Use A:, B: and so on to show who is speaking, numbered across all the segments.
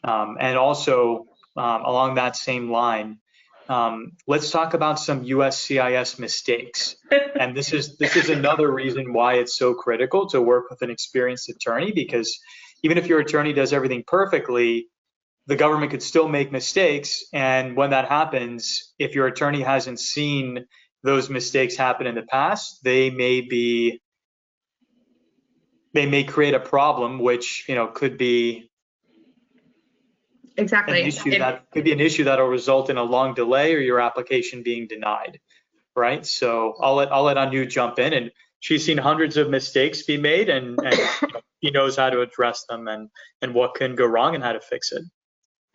A: And also, along that same line, let's talk about some USCIS mistakes. And this is another reason why it's so critical to work with an experienced attorney, because even if your attorney does everything perfectly, the government could still make mistakes. And when that happens, if your attorney hasn't seen those mistakes happen in the past, they may create a problem, which could be
B: exactly
A: an issue that'll result in a long delay or your application being denied, right? So I'll let Anu jump in, and she's seen hundreds of mistakes be made, and he knows how to address them and what can go wrong and how to fix it.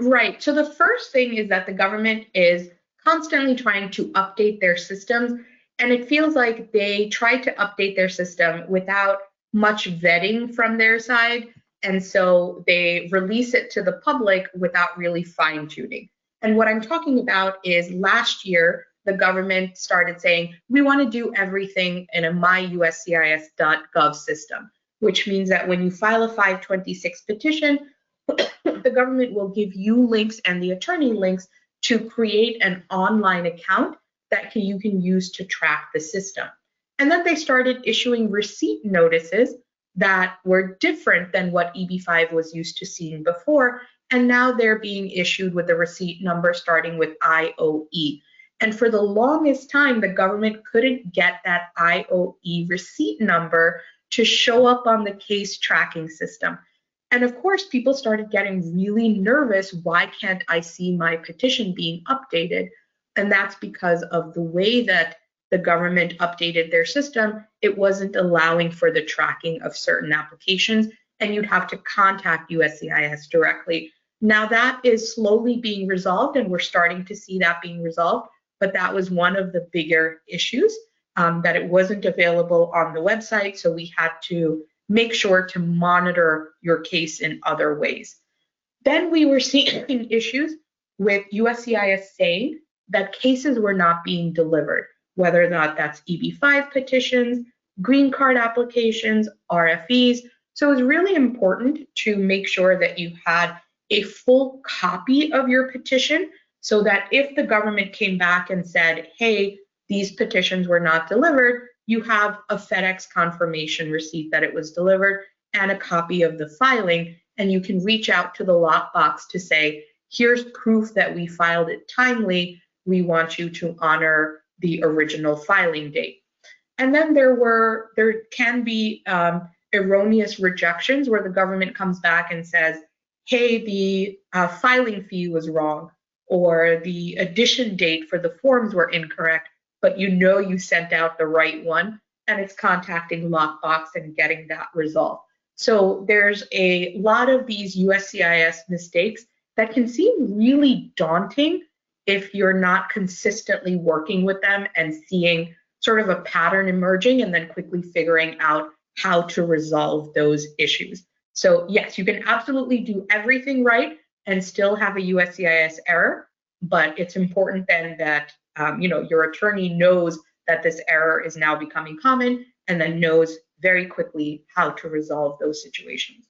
B: Right. So the first thing is that the government is constantly trying to update their systems, and it feels like they try to update their system without much vetting from their side. And so they release it to the public without really fine tuning. And what I'm talking about is last year, the government started saying, we want to do everything in a myuscis.gov system, which means that when you file a 526 petition, the government will give you links and the attorney links to create an online account that you can use to track the system. And then they started issuing receipt notices that were different than what EB5 was used to seeing before. And now they're being issued with a receipt number starting with IOE. And for the longest time, the government couldn't get that IOE receipt number to show up on the case tracking system. And of course, people started getting really nervous. Why can't I see my petition being updated? And that's because of the way that the government updated their system. It wasn't allowing for the tracking of certain applications, and you'd have to contact USCIS directly. Now that is slowly being resolved, and we're starting to see that being resolved. But that was one of the bigger issues, that it wasn't available on the website. So we had to make sure to monitor your case in other ways. Then we were seeing issues with USCIS saying that cases were not being delivered, whether or not that's EB5 petitions, green card applications, RFEs. So it's really important to make sure that you had a full copy of your petition, so that if the government came back and said, hey, these petitions were not delivered, you have a FedEx confirmation receipt that it was delivered and a copy of the filing, and you can reach out to the lockbox to say, here's proof that we filed it timely. We want you to honor the original filing date. And then there can be erroneous rejections where the government comes back and says, hey, the filing fee was wrong, or the addition date for the forms were incorrect, but you sent out the right one, and it's contacting lockbox and getting that resolved. So there's a lot of these USCIS mistakes that can seem really daunting if you're not consistently working with them and seeing sort of a pattern emerging and then quickly figuring out how to resolve those issues. So yes, you can absolutely do everything right and still have a USCIS error, but it's important then that your attorney knows that this error is now becoming common, and then knows very quickly how to resolve those situations.